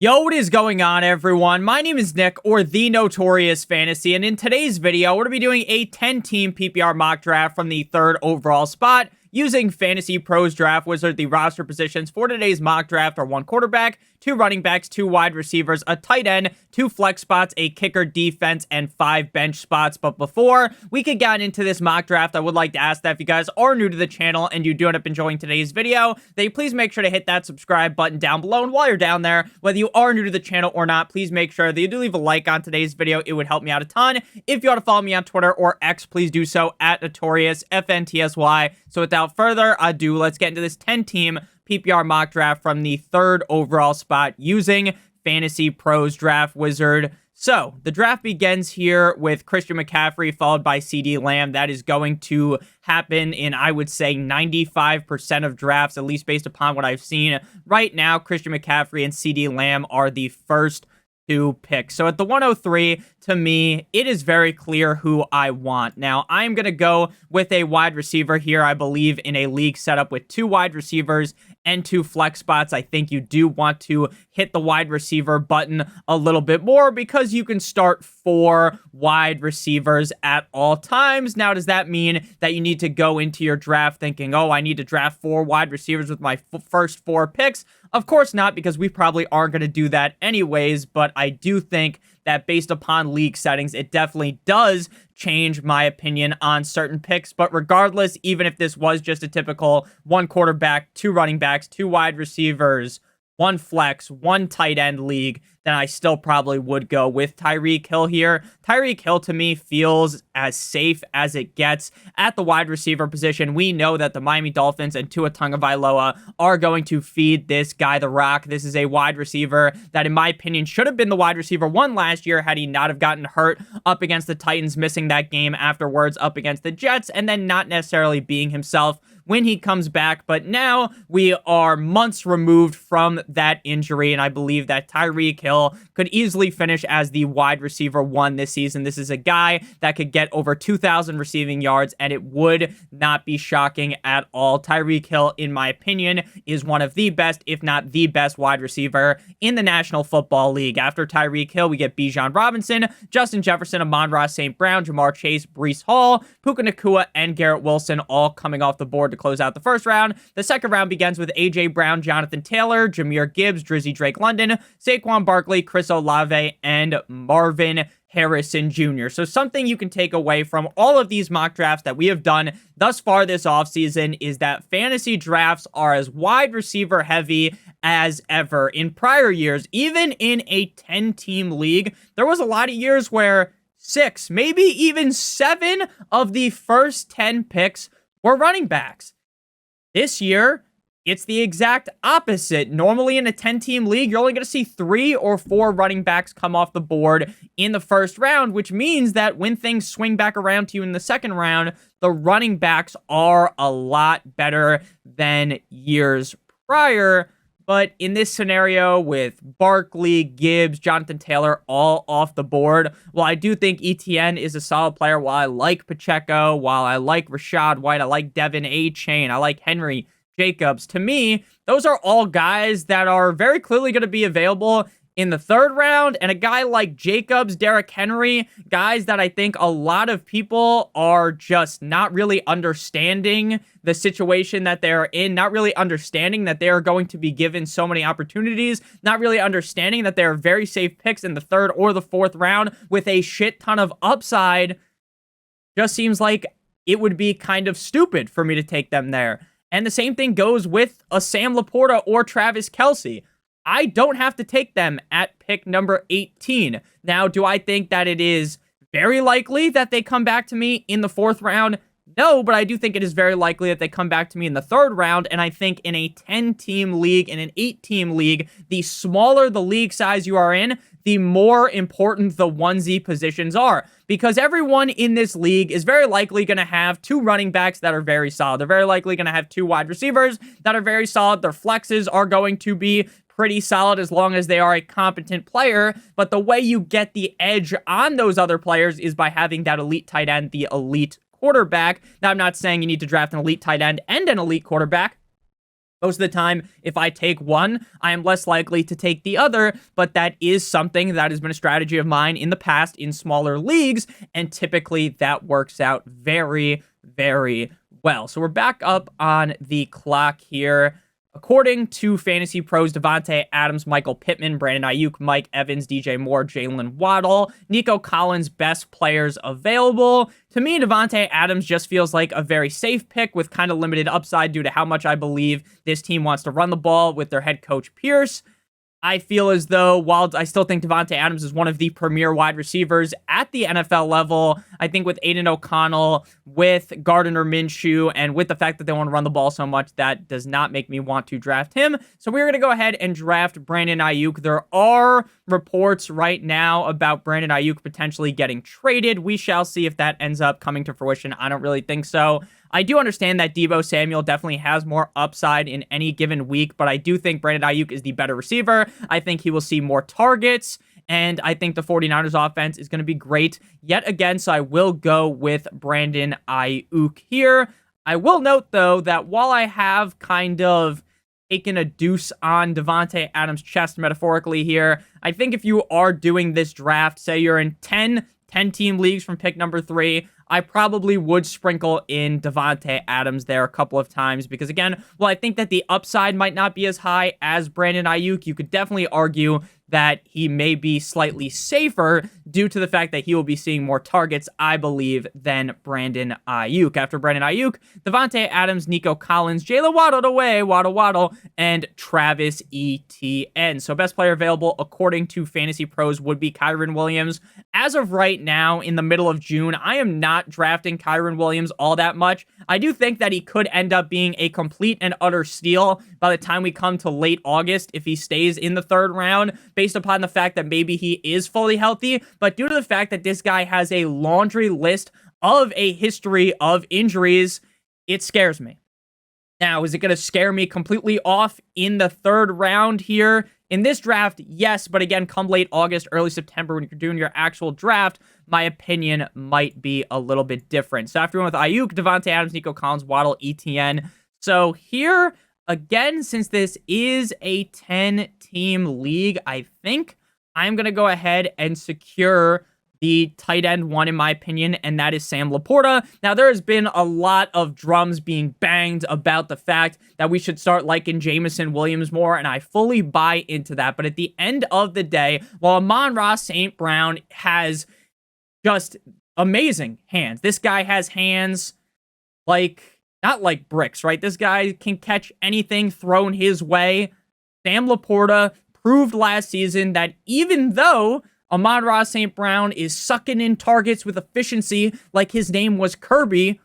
Yo, what is going on, everyone? My name is Nick, or the Notorious Fantasy, and in today's video, we're going to be doing a 10-team PPR mock draft from the third overall spot using FantasyPros Draft Wizard. The roster positions for today's mock draft are 1 quarterback, 2 running backs, 2 wide receivers, a tight end, 2 flex spots, a kicker, defense, and 5 bench spots. But before we could get into this mock draft, I would like to ask that if you guys are new to the channel and you do end up enjoying today's video, that you please make sure to hit that subscribe button down below. And while you're down there, whether you are new to the channel or not, please make sure that you do leave a like on today's video. It would help me out a ton. If you want to follow me on Twitter or X, please do so at NotoriousFantasy. So without further ado, let's get into this 10-team PPR mock draft from the third overall spot using FantasyPros Draft Wizard. So the draft begins here with Christian McCaffrey followed by CeeDee Lamb. That is going to happen in, I would say, 95% of drafts, at least based upon what I've seen. Right now, Christian McCaffrey and CeeDee Lamb are the first 2 picks. So at the 103, to me, it is very clear who I want. Now, I'm going to go with a wide receiver here. I believe in a league setup with 2 wide receivers and 2 flex spots. I think you do want to hit the wide receiver button a little bit more because you can start 4 wide receivers at all times. Now, does that mean that you need to go into your draft thinking, oh, I need to draft 4 wide receivers with my first 4 picks? Of course not, because we probably aren't going to do that anyways, but I do think that based upon league settings, it definitely does change my opinion on certain picks. But regardless, even if this was just a typical 1 quarterback, 2 running backs, 2 wide receivers, 1 flex, 1 tight end league, then I still probably would go with Tyreek Hill here. Tyreek Hill, to me, feels as safe as it gets at the wide receiver position. We know that the Miami Dolphins and Tua Tagovailoa are going to feed this guy the rock. This is a wide receiver that, in my opinion, should have been the wide receiver 1 last year had he not have gotten hurt up against the Titans, missing that game afterwards up against the Jets, and then not necessarily being himself when he comes back. But now we are months removed from that injury, and I believe that Tyreek Hill could easily finish as the wide receiver 1 this season. This is a guy that could get over 2,000 receiving yards, and it would not be shocking at all. Tyreek Hill, in my opinion, is one of the best, if not the best, wide receiver in the National Football League. After Tyreek Hill, we get Bijan Robinson, Justin Jefferson, Amon-Ra St. Brown, Jamar Chase, Breece Hall, Puka Nacua, and Garrett Wilson, all coming off the board to close out the first round. The second round begins with A.J. Brown, Jonathan Taylor, Jahmyr Gibbs, Drizzy Drake London, Saquon Barkley, Chris Olave, and Marvin Harrison Jr. So something you can take away from all of these mock drafts that we have done thus far this offseason is that fantasy drafts are as wide receiver heavy as ever. In prior years, even in a 10-team league, there was a lot of years where 6, maybe even 7 of the first 10 picks were running backs. This year, it's the exact opposite. Normally in a 10-team league, you're only going to see 3 or 4 running backs come off the board in the first round, which means that when things swing back around to you in the second round, the running backs are a lot better than years prior. But in this scenario with Barkley, Gibbs, Jonathan Taylor all off the board, while I do think ETN is a solid player, while I like Pacheco, while I like Rashad White, I like Devin A-Chain, I like Henry Jacobs. To me, those are all guys that are very clearly going to be available in the third round, and a guy like Jacobs, Derrick Henry, guys that I think a lot of people are just not really understanding the situation that they're in, not really understanding that they are going to be given so many opportunities, not really understanding that they're very safe picks in the third or the fourth round with a shit ton of upside. Just seems like it would be kind of stupid for me to take them there. And the same thing goes with a Sam Laporta or Travis Kelce. I don't have to take them at pick number 18. Now, do I think that it is very likely that they come back to me in the 4th round? No, but I do think it is very likely that they come back to me in the 3rd round, and I think in a 10-team league, in an 8-team league, the smaller the league size you are in, the more important the onesie positions are. Because everyone in this league is very likely going to have 2 running backs that are very solid. They're very likely going to have 2 wide receivers that are very solid. Their flexes are going to be pretty solid as long as they are a competent player. But the way you get the edge on those other players is by having that elite tight end, the elite quarterback. Now, I'm not saying you need to draft an elite tight end and an elite quarterback. Most of the time, if I take one, I am less likely to take the other, but that is something that has been a strategy of mine in the past in smaller leagues, and typically that works out very, very well. So we're back up on the clock here. According to Fantasy Pros, Davante Adams, Michael Pittman, Brandon Ayuk, Mike Evans, DJ Moore, Jalen Waddle, Nico Collins, best players available. To me, Davante Adams just feels like a very safe pick with kind of limited upside due to how much I believe this team wants to run the ball with their head coach Pierce. I feel as though, while I still think Davante Adams is one of the premier wide receivers at the NFL level, I think with Aiden O'Connell, with Gardner Minshew, and with the fact that they want to run the ball so much, that does not make me want to draft him. So we're going to go ahead and draft Brandon Ayuk. There are reports right now about Brandon Ayuk potentially getting traded. We shall see if that ends up coming to fruition. I don't really think so. I do understand that Deebo Samuel definitely has more upside in any given week, but I do think Brandon Ayuk is the better receiver. I think he will see more targets, and I think the 49ers offense is going to be great yet again, so I will go with Brandon Ayuk here. I will note, though, that while I have kind of taken a deuce on Davante Adams' chest metaphorically here, I think if you are doing this draft, say you're in 10-team leagues from pick number 3, I probably would sprinkle in Davante Adams there a couple of times because, again, while I think that the upside might not be as high as Brandon Ayuk, you could definitely argue that he may be slightly safer due to the fact that he will be seeing more targets, I believe, than Brandon Ayuk. After Brandon Ayuk, Davante Adams, Nico Collins, Jalen Waddle, and Travis Etienne. So best player available, according to Fantasy Pros, would be Kyren Williams. As of right now, in the middle of June, I am not drafting Kyren Williams all that much. I do think that he could end up being a complete and utter steal by the time we come to late August if he stays in the 3rd round, based upon the fact that maybe he is fully healthy, but due to the fact that this guy has a laundry list of a history of injuries, it scares me. Now, is it going to scare me completely off in the 3rd round here? In this draft, yes, but again, come late August, early September, when you're doing your actual draft, my opinion might be a little bit different. So after we went with Ayuk, Davante Adams, Nico Collins, Waddle, Etienne. So here, again, since this is a 10-team league, I think I'm going to go ahead and secure the tight end one, in my opinion, and that is Sam Laporta. Now, there has been a lot of drums being banged about the fact that we should start liking Jameson Williams more, and I fully buy into that. But at the end of the day, while Amon-Ra St. Brown has just amazing hands, this guy has hands like, not like bricks, right? This guy can catch anything thrown his way. Sam Laporta proved last season that even though Amon-Ra St. Brown is sucking in targets with efficiency like his name was Kirby,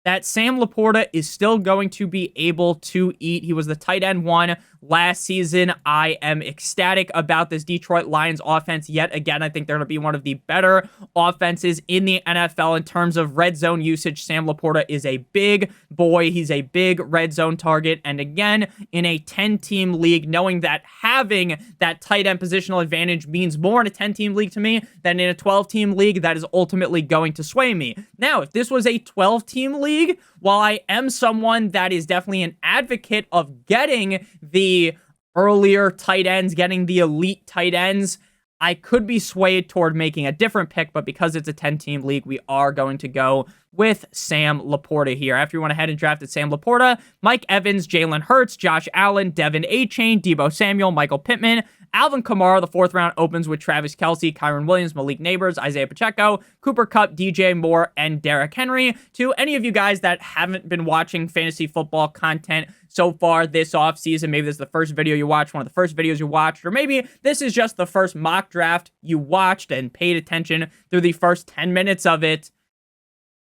that Sam Laporta is still going to be able to eat. He was the tight end one last season. I am ecstatic about this Detroit Lions offense yet again. I think they're going to be one of the better offenses in the NFL in terms of red zone usage. Sam Laporta is a big boy. He's a big red zone target. And again, in a 10-team league, knowing that having that tight end positional advantage means more in a 10-team league to me than in a 12-team league, that is ultimately going to sway me. Now, if this was a 12-team league, while I am someone that is definitely an advocate of getting the earlier tight ends, getting the elite tight ends, I could be swayed toward making a different pick, but because it's a 10-team league, we are going to go with Sam Laporta here. After you went ahead and drafted Sam Laporta, Mike Evans, Jalen Hurts, Josh Allen, Devin Achane, Deebo Samuel, Michael Pittman, Alvin Kamara. The 4th round opens with Travis Kelce, Kyren Williams, Malik Neighbors, Isaiah Pacheco, Cooper Kupp, DJ Moore, and Derrick Henry. To any of you guys that haven't been watching fantasy football content so far this offseason, maybe this is the first video you watched, one of the first videos you watched, or maybe this is just the first mock draft you watched and paid attention through the first 10 minutes of it.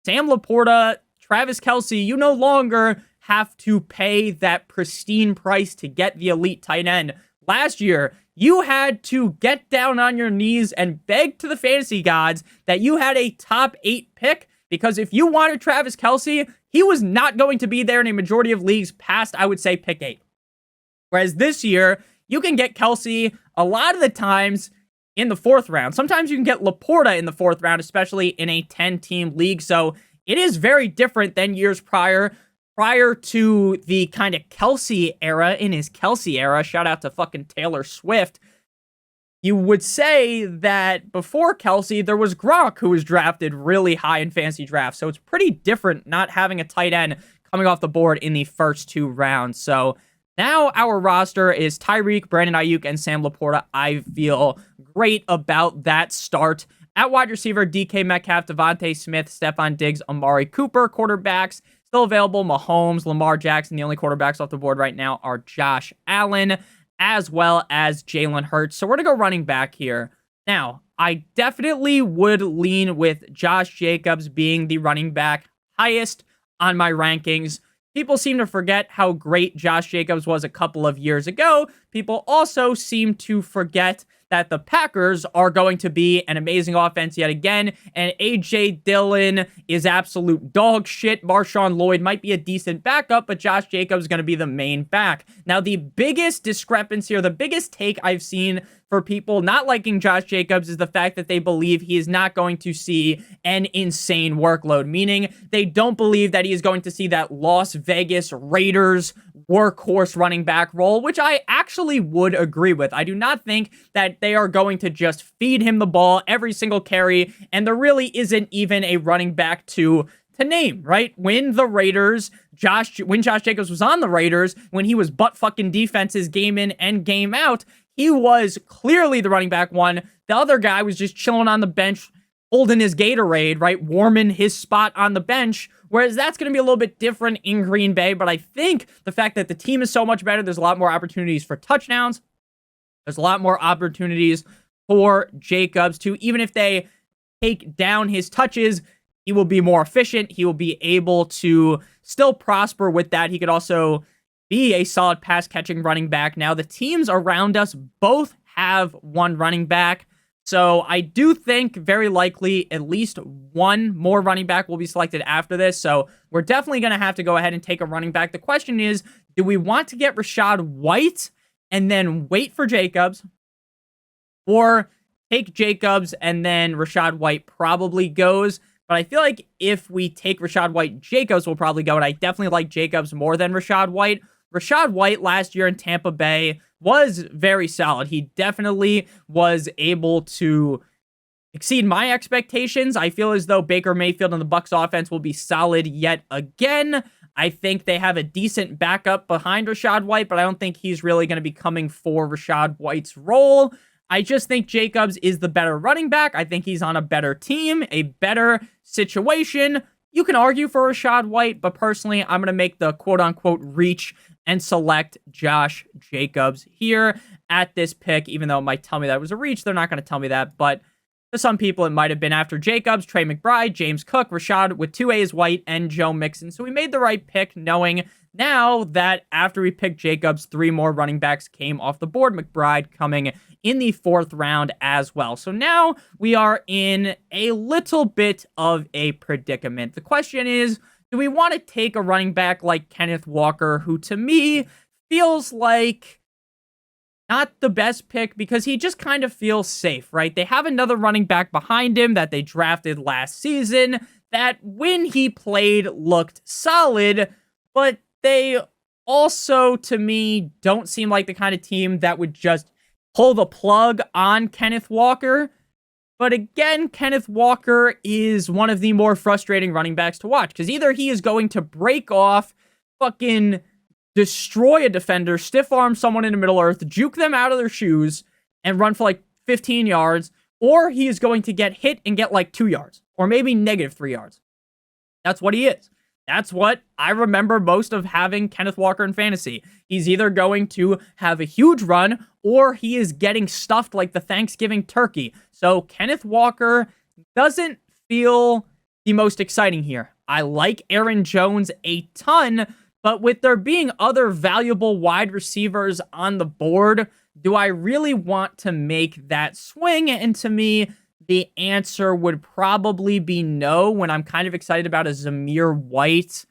Sam Laporta, Travis Kelce, you no longer have to pay that pristine price to get the elite tight end. Last year, you had to get down on your knees and beg to the fantasy gods that you had a top 8 pick, because if you wanted Travis Kelce, he was not going to be there in a majority of leagues past, I would say, pick 8. Whereas this year, you can get Kelce a lot of the times in the 4th round. Sometimes you can get Laporta in the 4th round, especially in a 10-team league. So it is very different than years prior. prior to the kind of Kelsey era, in his Kelsey era, shout out to fucking Taylor Swift, you would say that before Kelsey, there was Gronk, who was drafted really high in fantasy drafts. So it's pretty different not having a tight end coming off the board in the first 2 rounds. So now our roster is Tyreek, Brandon Ayuk, and Sam Laporta. I feel great about that start. At wide receiver, DK Metcalf, Devontae Smith, Stephon Diggs, Amari Cooper. Quarterbacks still available: Mahomes, Lamar Jackson. The only quarterbacks off the board right now are Josh Allen, as well as Jalen Hurts. So we're going to go running back here. Now, I definitely would lean with Josh Jacobs being the running back highest on my rankings. People seem to forget how great Josh Jacobs was a couple of years ago. People also seem to forget that the Packers are going to be an amazing offense yet again, and A.J. Dillon is absolute dog shit. Marshawn Lloyd might be a decent backup, but Josh Jacobs is going to be the main back. Now, the biggest discrepancy, or the biggest take I've seen for people not liking Josh Jacobs, is the fact that they believe he is not going to see an insane workload, meaning they don't believe that he is going to see that Las Vegas Raiders workhorse running back role, which I actually would agree with. I do not think that they are going to just feed him the ball every single carry, and there really isn't even a running back to name, right? When Josh Jacobs was on the Raiders, when he was butt fucking defenses game in and game out, he was clearly the running back one. The other guy was just chilling on the bench, holding his Gatorade, right? Warming his spot on the bench. Whereas that's going to be a little bit different in Green Bay. But I think the fact that the team is so much better, there's a lot more opportunities for touchdowns. There's a lot more opportunities for Jacobs to, even if they take down his touches, he will be more efficient. He will be able to still prosper with that. He could also be a solid pass-catching running back. Now, the teams around us both have one running back. So I do think very likely at least one more running back will be selected after this. So we're definitely going to have to go ahead and take a running back. The question is, do we want to get Rachaad White and then wait for Jacobs, or take Jacobs and then Rachaad White probably goes? But I feel like if we take Rachaad White, Jacobs will probably go, and I definitely like Jacobs more than Rachaad White. Rachaad White last year in Tampa Bay was very solid. He definitely was able to exceed my expectations. I feel as though Baker Mayfield and the Bucs offense will be solid yet again. I think they have a decent backup behind Rachaad White, but I don't think he's really going to be coming for Rachaad White's role. I just think Jacobs is the better running back. I think he's on a better team, a better situation. You can argue for Rachaad White, but personally, I'm going to make the quote-unquote reach and select Josh Jacobs here at this pick, even though it might tell me that it was a reach. They're not going to tell me that, but to some people, it might have been after Jacobs, Trey McBride, James Cook, Rashad with 2 A's, White, and Joe Mixon. So we made the right pick, knowing now that after we picked Jacobs, 3 more running backs came off the board, McBride coming in the 4th round as well. So now we are in a little bit of a predicament. The question is, do we want to take a running back like Kenneth Walker, who to me feels like not the best pick because he just kind of feels safe, right? They have another running back behind him that they drafted last season that when he played looked solid, but they also, to me, don't seem like the kind of team that would just pull the plug on Kenneth Walker. But again, Kenneth Walker is one of the more frustrating running backs to watch because either he is going to break off, fucking destroy a defender, stiff arm someone in the Middle Earth, juke them out of their shoes, and run for like 15 yards, or he is going to get hit and get like 2 yards, or maybe negative 3 yards. That's what he is. That's what I remember most of having Kenneth Walker in fantasy. He's either going to have a huge run, or he is getting stuffed like the Thanksgiving turkey. So Kenneth Walker doesn't feel the most exciting here. I like Aaron Jones a ton, but with there being other valuable wide receivers on the board, do I really want to make that swing? And to me, the answer would probably be no, when I'm kind of excited about a Zamir White,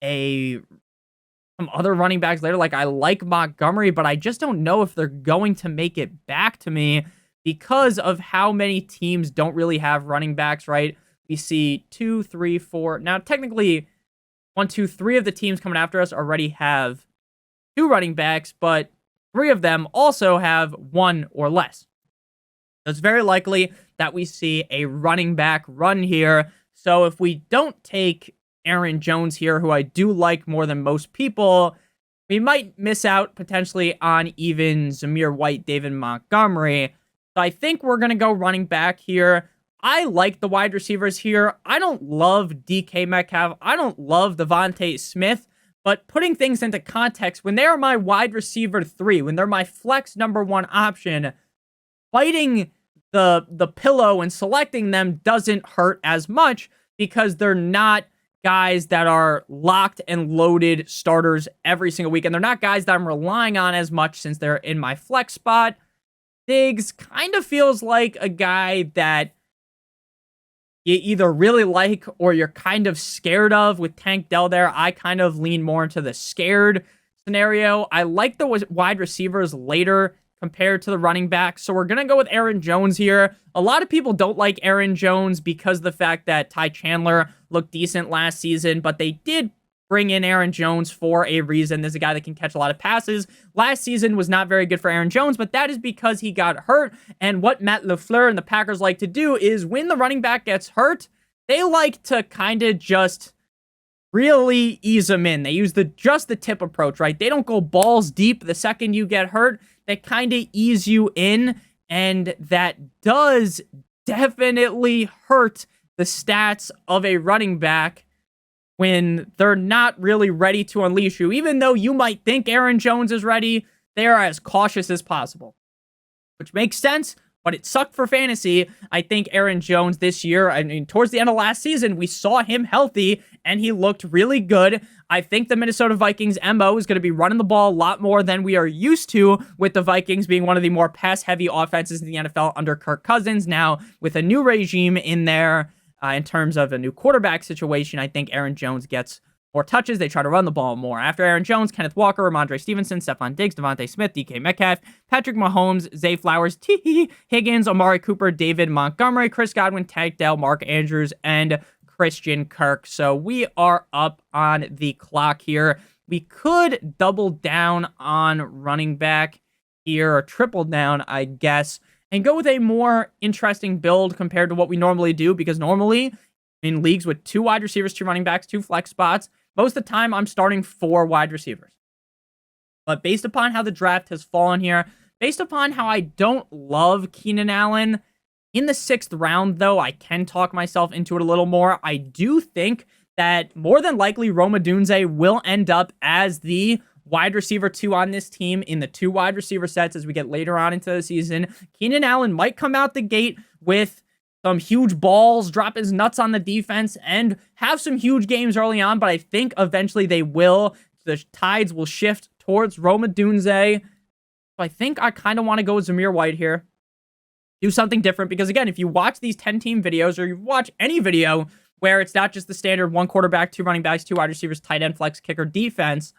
some other running backs later. Like, I like Montgomery, but I just don't know if they're going to make it back to me because of how many teams don't really have running backs, right? We see 2, 3, 4. Now, technically, 1, 2, 3 of the teams coming after us already have 2 running backs, but 3 of them also have 1 or less. So it's very likely that we see a running back run here. So if we don't take Aaron Jones here, who I do like more than most people, we might miss out potentially on even Zamir White, David Montgomery. So I think we're going to go running back here. I like the wide receivers here. I don't love DK Metcalf. I don't love Devontae Smith. But putting things into context, when they're my wide receiver 3, when they're my flex number 1 option, fighting the pillow and selecting them doesn't hurt as much because they're not guys that are locked and loaded starters every single week. And they're not guys that I'm relying on as much since they're in my flex spot. Diggs kind of feels like a guy that you either really like or you're kind of scared of. With Tank Dell there, I kind of lean more into the scared scenario. I like the wide receivers later compared to the running back, so we're going to go with Aaron Jones here. A lot of people don't like Aaron Jones because of the fact that Ty Chandler looked decent last season, but they did bring in Aaron Jones for a reason. There's a guy that can catch a lot of passes. Last season was not very good for Aaron Jones, but that is because he got hurt. And what Matt LaFleur and the Packers like to do is when the running back gets hurt, they like to kind of just really ease them in. They use just the tip approach, right? They don't go balls deep the second you get hurt. They kind of ease you in, and that does definitely hurt the stats of a running back when they're not really ready to unleash you. Even though you might think Aaron Jones is ready, they are as cautious as possible, which makes sense, but it sucked for fantasy. I think Aaron Jones this year, I mean, towards the end of last season, we saw him healthy, and he looked really good. I think the Minnesota Vikings' MO is going to be running the ball a lot more than we are used to, with the Vikings being one of the more pass-heavy offenses in the NFL under Kirk Cousins. Now, with a new regime in there, in terms of a new quarterback situation, I think Aaron Jones gets more touches. They try to run the ball more. After Aaron Jones, Kenneth Walker, Ramondre Stevenson, Stephon Diggs, Devontae Smith, DK Metcalf, Patrick Mahomes, Zay Flowers, T. Higgins, Amari Cooper, David Montgomery, Chris Godwin, Tank Dell, Mark Andrews, and Christian Kirk. So we are up on the clock here. We could double down on running back here, or triple down, I guess, and go with a more interesting build compared to what we normally do, because normally in leagues with 2 wide receivers, 2 running backs, 2 flex spots, most of the time I'm starting 4 wide receivers. But based upon how the draft has fallen here, based upon how I don't love Keenan Allen, in the 6th round, though, I can talk myself into it a little more. I do think that more than likely Rome Odunze will end up as the wide receiver 2 on this team in the 2 wide receiver sets as we get later on into the season. Keenan Allen might come out the gate with some huge balls, drop his nuts on the defense, and have some huge games early on, but I think eventually they will. The tides will shift towards Rome Odunze. So I think I kind of want to go with Zamir White here. Do something different, because again, if you watch these 10-team videos, or you watch any video where it's not just the standard 1 quarterback, 2 running backs, 2 wide receivers, tight end, flex, kicker, defense,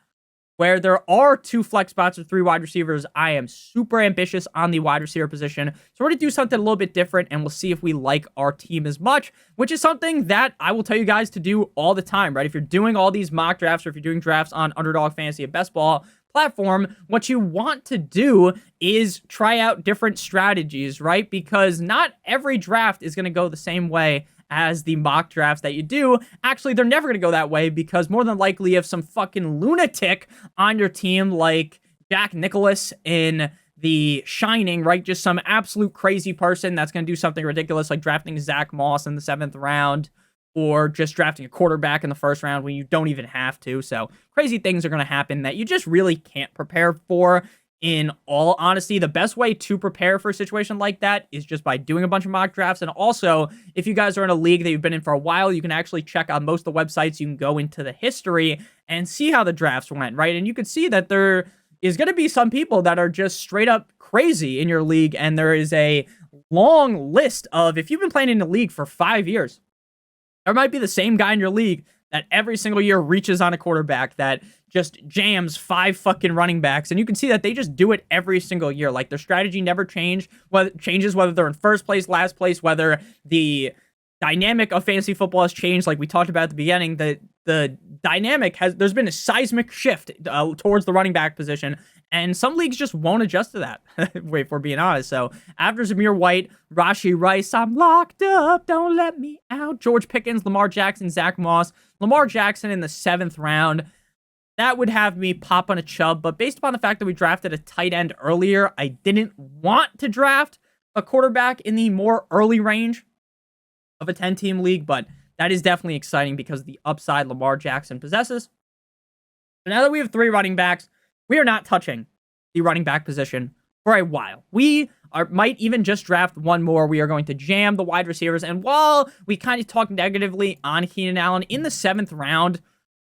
where there are 2 flex spots or 3 wide receivers, I am super ambitious on the wide receiver position. So we're going to do something a little bit different, and we'll see if we like our team as much, which is something that I will tell you guys to do all the time, right? If you're doing all these mock drafts, or if you're doing drafts on Underdog Fantasy and Best Ball platform, what you want to do is try out different strategies, right? Because not every draft is going to go the same way as the mock drafts that you do. Actually, they're never going to go that way, because more than likely you have some fucking lunatic on your team like Jack Nicklaus in The Shining, right? Just some absolute crazy person that's going to do something ridiculous like drafting Zach Moss in the 7th round, or just drafting a quarterback in the 1st round when you don't even have to. So crazy things are going to happen that you just really can't prepare for. In all honesty, the best way to prepare for a situation like that is just by doing a bunch of mock drafts. And also, if you guys are in a league that you've been in for a while, you can actually check out most of the websites. You can go into the history and see how the drafts went, right? And you can see that there is going to be some people that are just straight up crazy in your league. And there is a long list of, if you've been playing in the league for 5 years, there might be the same guy in your league that every single year reaches on a quarterback that just jams 5 fucking running backs. And you can see that they just do it every single year. Like, their strategy never changes, whether they're in 1st place, last place, whether the dynamic of fantasy football has changed. Like we talked about at the beginning, the dynamic there's been a seismic shift towards the running back position, and some leagues just won't adjust to that. If we're being honest. So after Zamir White, Rashee Rice, I'm locked up, don't let me out. George Pickens, Lamar Jackson, Zach Moss, Lamar Jackson in the 7th round. That would have me pop on a Chubb, but based upon the fact that we drafted a tight end earlier, I didn't want to draft a quarterback in the more early range of a 10-team league, but that is definitely exciting because of the upside Lamar Jackson possesses. So now that we have 3 running backs, we are not touching the running back position for a while. We might even just draft one more. We are going to jam the wide receivers, and while we kind of talk negatively on Keenan Allen in the 7th round,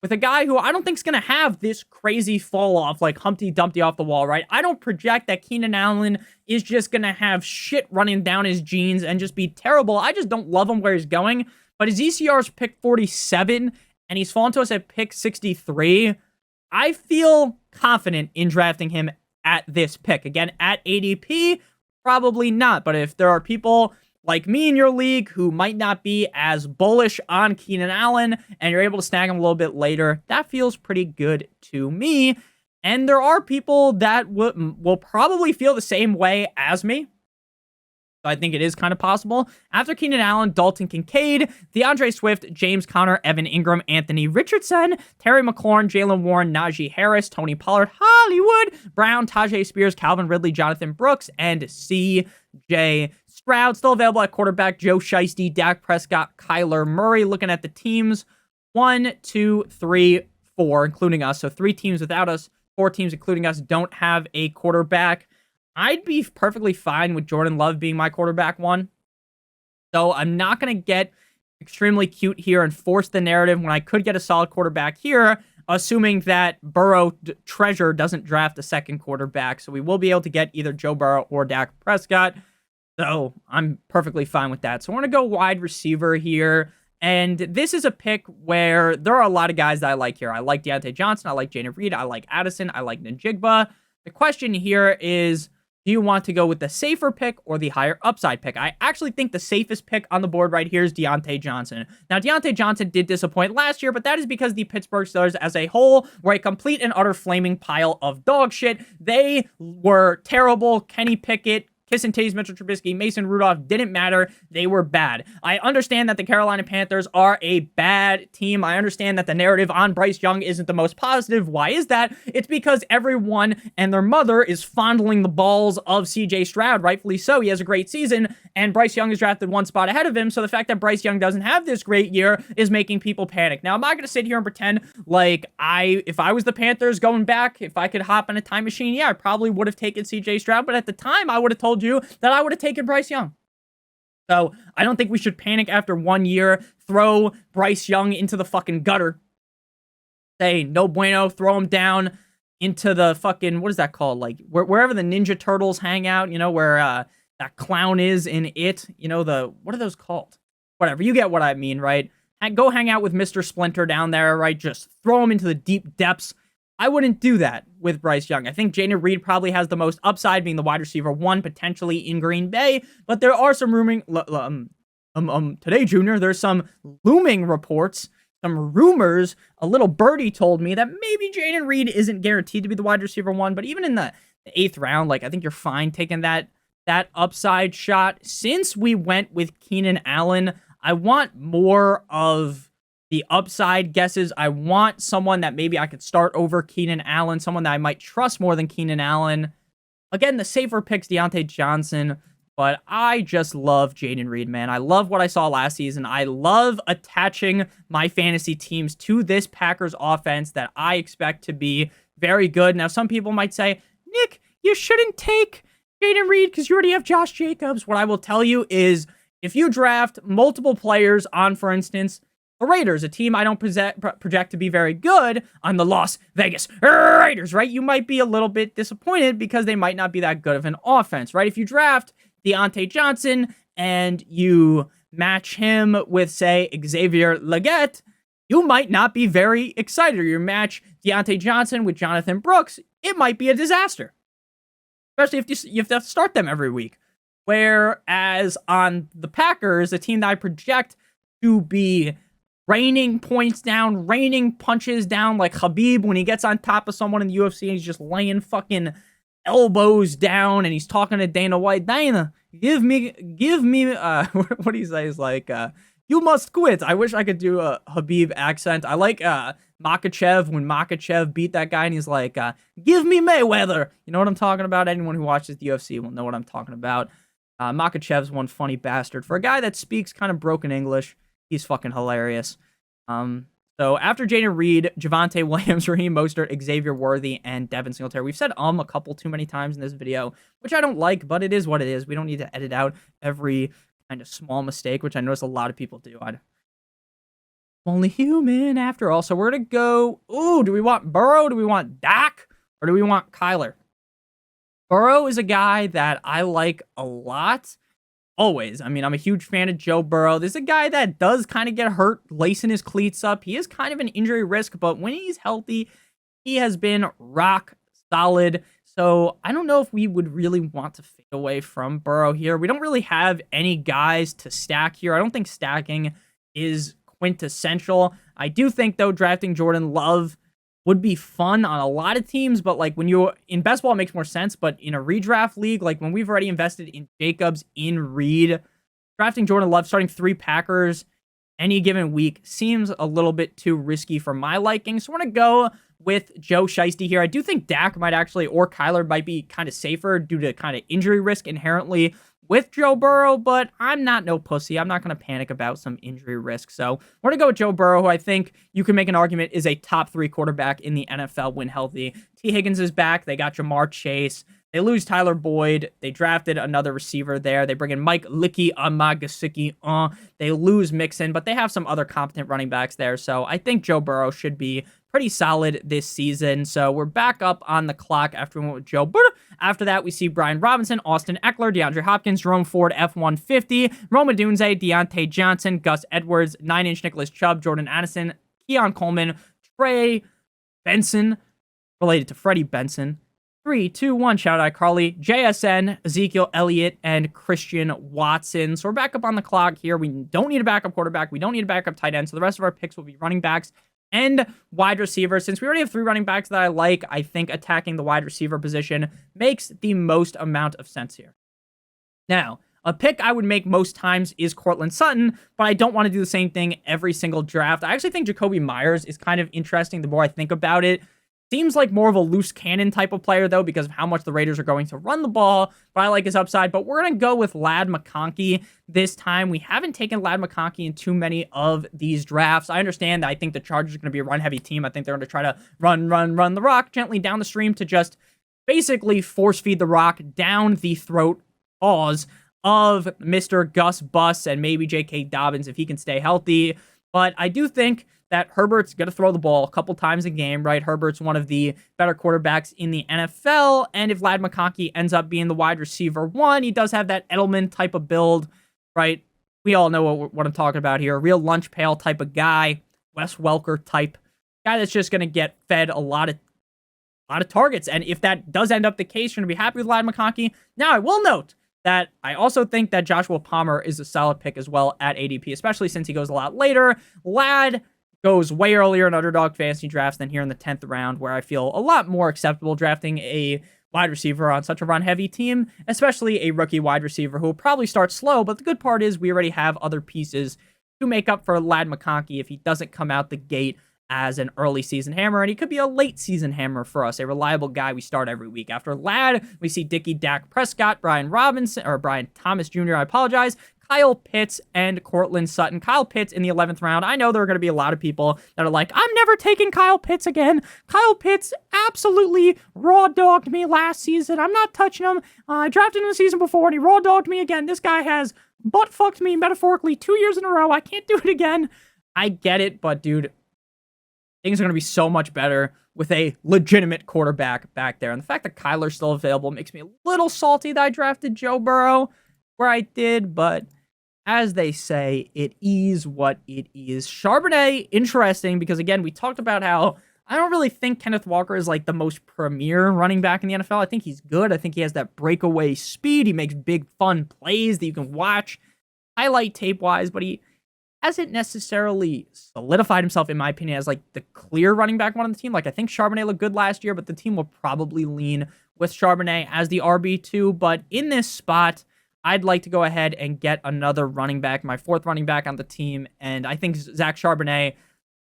with a guy who I don't think is going to have this crazy fall off like Humpty Dumpty off the wall, right? I don't project that Keenan Allen is just going to have shit running down his jeans and just be terrible. I just don't love him where he's going. But his ECR is pick 47, and he's fallen to us at pick 63. I feel confident in drafting him at this pick. Again, at ADP, probably not. But if there are people like me in your league who might not be as bullish on Keenan Allen and you're able to snag him a little bit later, that feels pretty good to me. And there are people that will probably feel the same way as me. So I think it is kind of possible. After Keenan Allen, Dalton Kincaid, DeAndre Swift, James Conner, Evan Ingram, Anthony Richardson, Terry McLaurin, Jalen Warren, Najee Harris, Tony Pollard, Hollywood Brown, Tajay Spears, Calvin Ridley, Jonathan Brooks, and C.J. Stroud. Still available at quarterback, Joe Shiesty, Dak Prescott, Kyler Murray. Looking at the teams, 1, 2, 3, 4, including us. So 3 teams without us, 4 teams including us don't have a quarterback. I'd be perfectly fine with Jordan Love being my quarterback 1. So I'm not going to get extremely cute here and force the narrative when I could get a solid quarterback here, assuming that Burrow Treasure doesn't draft a second quarterback. So we will be able to get either Joe Burrow or Dak Prescott. So I'm perfectly fine with that. So I want to go wide receiver here. And this is a pick where there are a lot of guys that I like here. I like Deontay Johnson. I like Jaden Reed. I like Addison. I like Njigba. The question here is, do you want to go with the safer pick or the higher upside pick? I actually think the safest pick on the board right here is Deontay Johnson. Now, Deontay Johnson did disappoint last year, but that is because the Pittsburgh Steelers as a whole were a complete and utter flaming pile of dog shit. They were terrible. Kenny Pickett, Kissing Tays, Mitchell Trubisky, Mason Rudolph, didn't matter. They were bad. I understand that the Carolina Panthers are a bad team. I understand that the narrative on Bryce Young isn't the most positive. Why is that? It's because everyone and their mother is fondling the balls of CJ Stroud, rightfully so. He has a great season, and Bryce Young is drafted 1 spot ahead of him, so the fact that Bryce Young doesn't have this great year is making people panic. Now, I'm not going to sit here and pretend like if I was the Panthers going back, if I could hop in a time machine, yeah, I probably would have taken CJ Stroud, but at the time, I would have told you that I would have taken Bryce Young. So I don't think we should panic after 1 year, throw Bryce Young into the fucking gutter. Say, no bueno, throw him down into the fucking, what is that called? Like, wherever the Ninja Turtles hang out, you know, where that clown is in it, you know, what are those called? Whatever, you get what I mean, right? And go hang out with Mr. Splinter down there, right? Just throw him into the deep depths. I wouldn't do that with Bryce Young. I think Jaden Reed probably has the most upside, being the wide receiver 1, potentially in Green Bay. But there are some today, Junior, there's some looming reports, some rumors. A little birdie told me that maybe Jaden Reed isn't guaranteed to be the wide receiver 1. But even in the 8th round, like, I think you're fine taking that upside shot. Since we went with Keenan Allen, I want more of the upside guesses. I want someone that maybe I could start over Keenan Allen, someone that I might trust more than Keenan Allen. Again, the safer pick's Deontay Johnson, but I just love Jaden Reed, man. I love what I saw last season. I love attaching my fantasy teams to this Packers offense that I expect to be very good. Now, some people might say, Nick, you shouldn't take Jaden Reed because you already have Josh Jacobs. What I will tell you is, if you draft multiple players on, for instance, the Raiders, a team I don't project to be very good, on the Las Vegas Raiders, right? You might be a little bit disappointed because they might not be that good of an offense, right? If you draft Deontay Johnson and you match him with, say, Xavier Legette, you might not be very excited. Or you match Deontay Johnson with Jonathan Brooks, it might be a disaster. Especially if you have to start them every week. Whereas on the Packers, a team that I project to be raining points down, raining punches down, like Khabib when he gets on top of someone in the UFC and he's just laying fucking elbows down and he's talking to Dana White. Dana, give me, what do you say? Is like, you must quit. I wish I could do a Khabib accent. I like Makhachev when Makhachev beat that guy and he's like, give me Mayweather. You know what I'm talking about? Anyone who watches the UFC will know what I'm talking about. Makhachev's one funny bastard. For a guy that speaks kind of broken English, he's fucking hilarious. So after Jaden Reed, Javonte Williams, Raheem Mostert, Xavier Worthy, and Devin Singletary. We've said a couple too many times in this video, which I don't like, but it is what it is. We don't need to edit out every kind of small mistake, which I notice a lot of people do. I'm only human after all. So we're going to go, ooh, do we want Burrow? Do we want Dak? Or do we want Kyler? Burrow is a guy that I like a lot. Always. I mean, I'm a huge fan of Joe Burrow. This is a guy that does kind of get hurt lacing his cleats up. He is kind of an injury risk, but when he's healthy, he has been rock solid. So I don't know if we would really want to fade away from Burrow here. We don't really have any guys to stack here. I don't think stacking is quintessential. I do think, though, drafting Jordan Love would be fun on a lot of teams, but like when you're in best ball, it makes more sense. But in a redraft league, like when we've already invested in Jacobs, in Reed, drafting Jordan Love, starting 3 Packers any given week seems a little bit too risky for my liking. So we're going to go with Joe Shiesty here. I do think Dak might actually, or Kyler might be kind of safer due to kind of injury risk inherently with Joe Burrow, but I'm not no pussy. I'm not going to panic about some injury risk. So we're going to go with Joe Burrow, who I think you can make an argument is a top 3 quarterback in the NFL when healthy. T. Higgins is back. They got Jamar Chase. They lose Tyler Boyd. They drafted another receiver there. They bring in Mike Licky-Amagasicki. They lose Mixon, but they have some other competent running backs there. So I think Joe Burrow should be pretty solid this season. So we're back up on the clock after we went with Joe Burrow. After that, we see Brian Robinson, Austin Eckler, DeAndre Hopkins, Jerome Ford, F-150, Roma Dunze, Deontay Johnson, Gus Edwards, 9-inch Nicholas Chubb, Jordan Addison, Keon Coleman, Trey Benson, related to Freddie Benson. 3, 2, 1, shout out Carly, JSN, Ezekiel Elliott, and Christian Watson. So we're back up on the clock here. We don't need a backup quarterback. We don't need a backup tight end. So the rest of our picks will be running backs and wide receiver. Since we already have 3 running backs that I like, I think attacking the wide receiver position makes the most amount of sense here. Now, a pick I would make most times is Courtland Sutton, but I don't want to do the same thing every single draft. I actually think Jacoby Myers is kind of interesting the more I think about it. Seems like more of a loose cannon type of player, though, because of how much the Raiders are going to run the ball, but I like his upside. But we're going to go with Ladd McConkey this time. We haven't taken Ladd McConkey in too many of these drafts. I understand that I think the Chargers are going to be a run-heavy team. I think they're going to try to run the rock gently down the stream to just basically force-feed the rock down the throat of Mr. Gus Bus and maybe J.K. Dobbins if he can stay healthy. But I do think that Herbert's going to throw the ball a couple times a game, right? Herbert's one of the better quarterbacks in the NFL, and if Ladd McConkey ends up being the wide receiver 1, he does have that Edelman type of build, right? We all know what I'm talking about here. A real lunch pail type of guy, Wes Welker type guy that's just going to get fed a lot of targets. And if that does end up the case, you're going to be happy with Ladd McConkey. Now, I will note that I also think that Joshua Palmer is a solid pick as well at ADP, especially since he goes a lot later. Ladd goes way earlier in underdog fantasy drafts than here in the 10th round, where I feel a lot more acceptable drafting a wide receiver on such a run-heavy team, especially a rookie wide receiver who will probably start slow, but the good part is we already have other pieces to make up for Ladd McConkey if he doesn't come out the gate as an early season hammer, and he could be a late season hammer for us, a reliable guy we start every week. After Ladd, we see Dickie Dak Prescott, Brian Thomas Jr., I apologize, Kyle Pitts, and Courtland Sutton. Kyle Pitts in the 11th round. I know there are going to be a lot of people that are like, I'm never taking Kyle Pitts again. Kyle Pitts absolutely raw-dogged me last season. I'm not touching him. I drafted him the season before, and he raw-dogged me again. This guy has butt-fucked me metaphorically 2 years in a row. I can't do it again. I get it, but dude, things are going to be so much better with a legitimate quarterback back there. And the fact that Kyler's still available makes me a little salty that I drafted Joe Burrow where I did, but as they say, it is what it is. Charbonnet, interesting, because again, we talked about how I don't really think Kenneth Walker is like the most premier running back in the NFL. I think he's good. I think he has that breakaway speed. He makes big, fun plays that you can watch highlight tape-wise, but he hasn't necessarily solidified himself, in my opinion, as like the clear running back one on the team. Like, I think Charbonnet looked good last year, but the team will probably lean with Charbonnet as the RB2. But in this spot, I'd like to go ahead and get another running back, my fourth running back on the team. And I think Zach Charbonnet,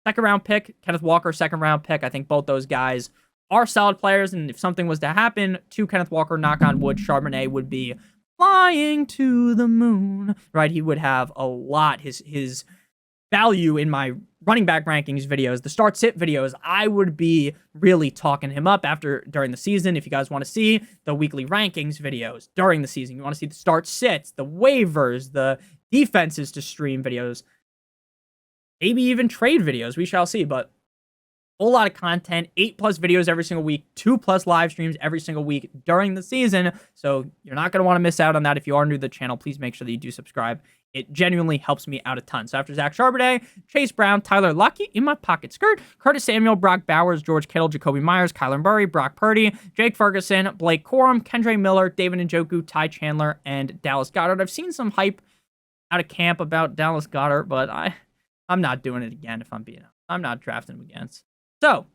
second round pick, Kenneth Walker, second round pick. I think both those guys are solid players. And if something was to happen to Kenneth Walker, knock on wood, Charbonnet would be flying to the moon, right? He would have a lot, his value in my running back rankings videos, the start sit videos. I would be really talking him up during the season. If you guys want to see the weekly rankings videos during the season, you want to see the start sits, the waivers, the defenses to stream videos, maybe even trade videos, we shall see. But a whole lot of content, 8+ videos every single week, 2+ live streams every single week during the season. So you're not going to want to miss out on that. If you are new to the channel, please make sure that you do subscribe. It genuinely helps me out a ton. So after Zach Charbonnet, Chase Brown, Tyler Luckey in my pocket skirt, Curtis Samuel, Brock Bowers, George Kittle, Jacoby Myers, Kyler Murray, Brock Purdy, Jake Ferguson, Blake Corum, Kendre Miller, David Njoku, Ty Chandler, and Dallas Goedert. I've seen some hype out of camp about Dallas Goedert, but I'm not doing it again if I'm not drafting him again. So,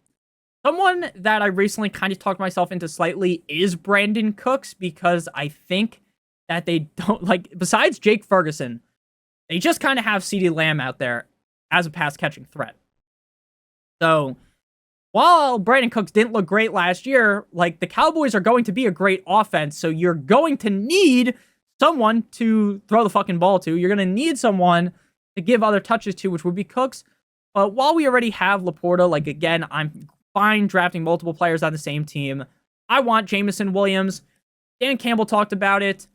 someone that I recently kind of talked myself into slightly is Brandon Cooks, because I think that they don't, like, besides Jake Ferguson, they just kind of have CeeDee Lamb out there as a pass-catching threat. So, while Brandon Cooks didn't look great last year, like, the Cowboys are going to be a great offense, so you're going to need someone to throw the fucking ball to. You're going to need someone to give other touches to, which would be Cooks. But while we already have Laporta, like, again, I'm fine drafting multiple players on the same team. I want Jameson Williams. Dan Campbell talked about it.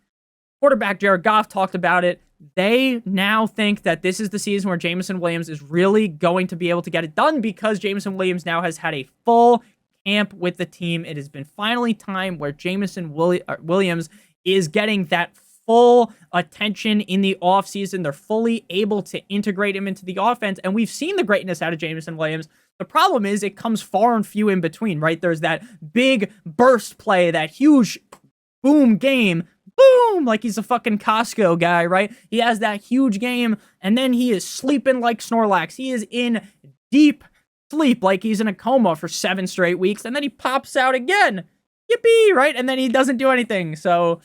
Quarterback Jared Goff talked about it. They now think that this is the season where Jameson Williams is really going to be able to get it done, because Jameson Williams now has had a full camp with the team. It has been finally time where Jameson Williams is getting that full attention in the offseason. They're fully able to integrate him into the offense, and we've seen the greatness out of Jameson Williams. The problem is it comes far and few in between, right? There's that big burst play, that huge boom game, boom, like he's a fucking Costco guy, right? He has that huge game, and then he is sleeping like Snorlax. He is in deep sleep like he's in a coma for 7 straight weeks, and then he pops out again. Yippee, right? And then he doesn't do anything. So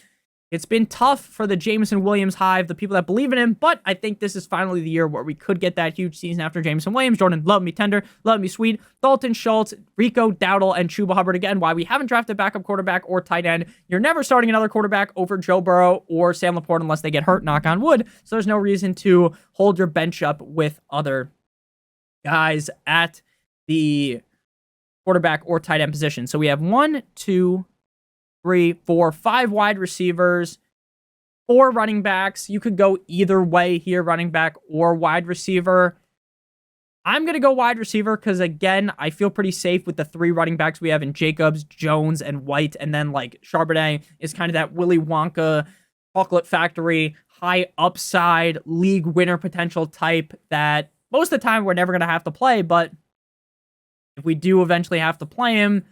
it's been tough for the Jameson Williams hive, the people that believe in him, but I think this is finally the year where we could get that huge season after Jameson Williams. Jordan, love me tender, love me sweet. Dalton Schultz, Rico Dowdle, and Chuba Hubbard. Again, why we haven't drafted backup quarterback or tight end. You're never starting another quarterback over Joe Burrow or Sam Laporta unless they get hurt, knock on wood. So there's no reason to hold your bench up with other guys at the quarterback or tight end position. So we have 1, 2, 3, 4, 5 wide receivers, 4 running backs. You could go either way here, running back or wide receiver. I'm going to go wide receiver because, again, I feel pretty safe with the 3 running backs we have in Jacobs, Jones, and White. And then, like, Charbonnet is kind of that Willy Wonka, chocolate factory, high upside, league winner potential type that most of the time we're never going to have to play. But if we do eventually have to play him,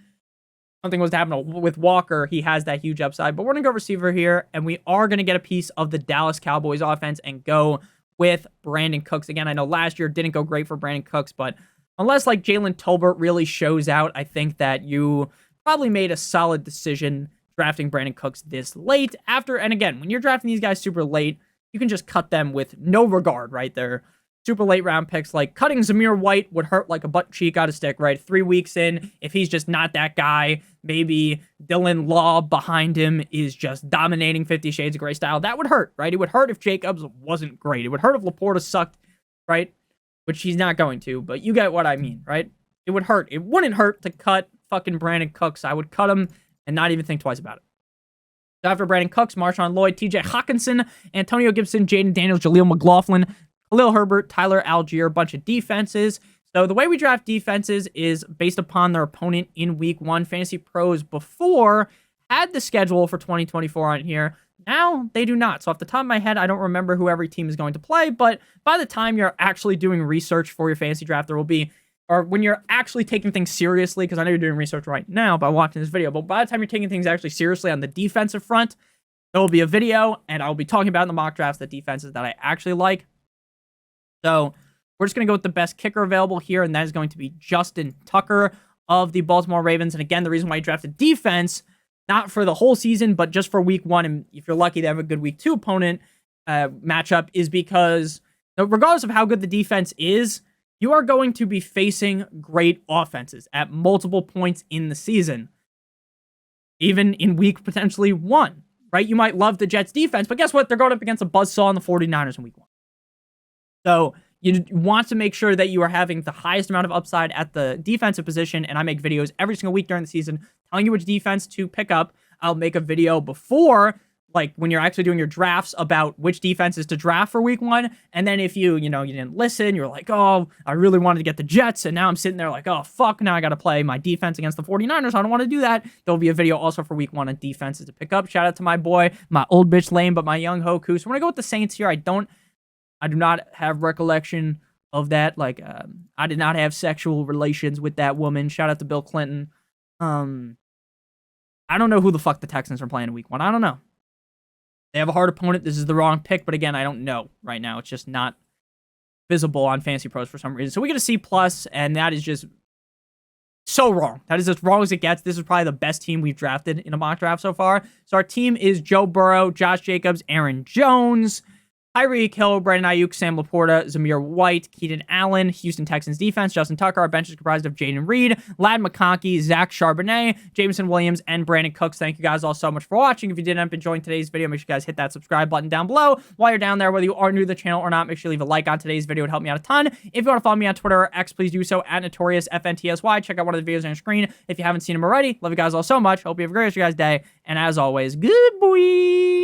something was to happen with Walker, he has that huge upside. But we're going to go receiver here, and we are going to get a piece of the Dallas Cowboys offense and go with Brandon Cooks. Again, I know last year didn't go great for Brandon Cooks, but unless like Jalen Tolbert really shows out, I think that you probably made a solid decision drafting Brandon Cooks this late. And again, when you're drafting these guys super late, you can just cut them with no regard, right? They're super late round picks. Like cutting Zamir White would hurt like a butt cheek out of stick, right? 3 weeks in, if he's just not that guy, maybe Dylan Law behind him is just dominating 50 Shades of Grey style. That would hurt, right? It would hurt if Jacobs wasn't great. It would hurt if Laporta sucked, right? Which he's not going to, but you get what I mean, right? It would hurt. It wouldn't hurt to cut fucking Brandon Cooks. I would cut him and not even think twice about it. So after Brandon Cooks, Marshawn Lloyd, TJ Hawkinson, Antonio Gibson, Jaden Daniels, Jaleel McLaughlin, Khalil Herbert, Tyler Algier, a bunch of defenses. So the way we draft defenses is based upon their opponent in week 1. Fantasy Pros before had the schedule for 2024 on here. Now they do not. So off the top of my head, I don't remember who every team is going to play, but by the time you're actually doing research for your fantasy draft, there will be or when you're actually taking things seriously, because I know you're doing research right now by watching this video, but by the time you're taking things actually seriously on the defensive front, there will be a video, and I'll be talking about in the mock drafts the defenses that I actually like. So we're just going to go with the best kicker available here, and that is going to be Justin Tucker of the Baltimore Ravens. And again, the reason why you drafted defense, not for the whole season, but just for week 1, and if you're lucky to have a good week 2 opponent matchup, is because regardless of how good the defense is, you are going to be facing great offenses at multiple points in the season, even in week potentially 1, right? You might love the Jets defense, but guess what? They're going up against a buzzsaw on the 49ers in week 1. So you want to make sure that you are having the highest amount of upside at the defensive position, and I make videos every single week during the season telling you which defense to pick up. I'll make a video before, like when you're actually doing your drafts, about which defenses to draft for week 1, and then if you didn't listen, you're like, oh, I really wanted to get the Jets, and now I'm sitting there like, oh, fuck, now I got to play my defense against the 49ers. I don't want to do that. There'll be a video also for week 1 on defenses to pick up. Shout out to my boy, my old bitch lame, but my young Hoku. So we're going to go with the Saints here. I do not have recollection of that. Like, I did not have sexual relations with that woman. Shout out to Bill Clinton. I don't know who the fuck the Texans are playing in week 1. I don't know. They have a hard opponent. This is the wrong pick, but again, I don't know right now. It's just not visible on Fantasy Pros for some reason. So we get a C+, and that is just so wrong. That is as wrong as it gets. This is probably the best team we've drafted in a mock draft so far. So our team is Joe Burrow, Josh Jacobs, Aaron Jones, Tyreek Hill, Brandon Ayuk, Sam Laporta, Zamir White, Keenan Allen, Houston Texans defense, Justin Tucker. Our bench is comprised of Jaden Reed, Ladd McConkey, Zach Charbonnet, Jameson Williams, and Brandon Cooks. Thank you guys all so much for watching. If you did end up enjoying today's video, make sure you guys hit that subscribe button down below. While you're down there, whether you are new to the channel or not, make sure you leave a like on today's video. It would help me out a ton. If you want to follow me on Twitter or X, please do so at NotoriousFantasy. Check out one of the videos on your screen if you haven't seen them already. Love you guys all so much. Hope you have a great rest of your guys' day. And as always, good boy.